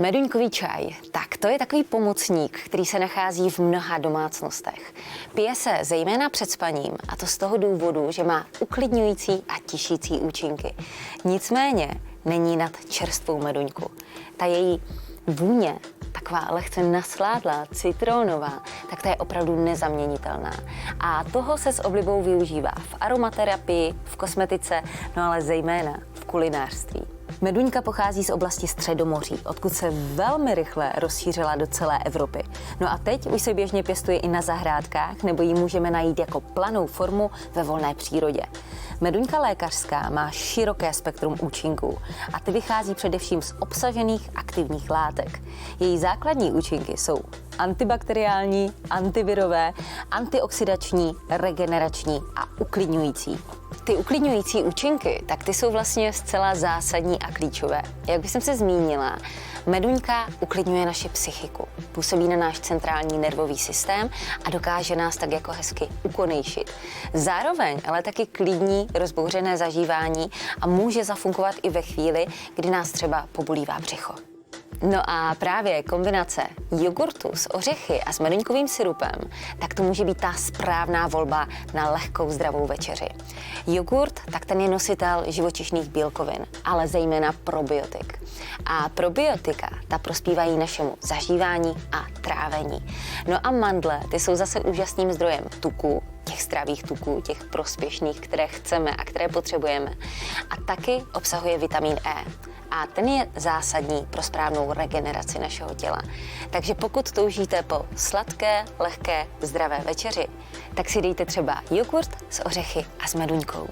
Meduňkový čaj, tak to je takový pomocník, který se nachází v mnoha domácnostech. Pije se zejména před spaním, a to z toho důvodu, že má uklidňující a tišící účinky. Nicméně není nad čerstvou meduňku. Ta její vůně, taková lehce nasládlá, citronová, tak ta je opravdu nezaměnitelná. A toho se s oblibou využívá v aromaterapii, v kosmetice, no ale zejména v kulinářství. Meduňka pochází z oblasti Středomoří, odkud se velmi rychle rozšířila do celé Evropy. No a teď už se běžně pěstuje i na zahrádkách, nebo ji můžeme najít jako planou formu ve volné přírodě. Meduňka lékařská má široké spektrum účinků a ty vychází především z obsažených aktivních látek. Její základní účinky jsou antibakteriální, antivirové, antioxidační, regenerační a uklidňující. Ty uklidňující účinky, tak ty jsou vlastně zcela zásadní a klíčové. Jak bych se zmínila, meduňka uklidňuje naši psychiku, působí na náš centrální nervový systém a dokáže nás tak jako hezky ukonejšit. Zároveň ale taky klidní rozbouřené zažívání a může zafungovat i ve chvíli, kdy nás třeba pobolívá břicho. No a právě kombinace jogurtu s ořechy a s meduňkovým sirupem, tak to může být ta správná volba na lehkou zdravou večeři. Jogurt, tak ten je nositel živočišných bílkovin, ale zejména probiotik. A probiotika, ta prospívají našemu zažívání a trávení. No a mandle, ty jsou zase úžasným zdrojem tuku, těch zdravých tuků, těch prospěšných, které chceme a které potřebujeme. A taky obsahuje vitamin E. A ten je zásadní pro správnou regeneraci našeho těla. Takže pokud toužíte po sladké, lehké, zdravé večeři, tak si dejte třeba jogurt s ořechy a s meduňkou.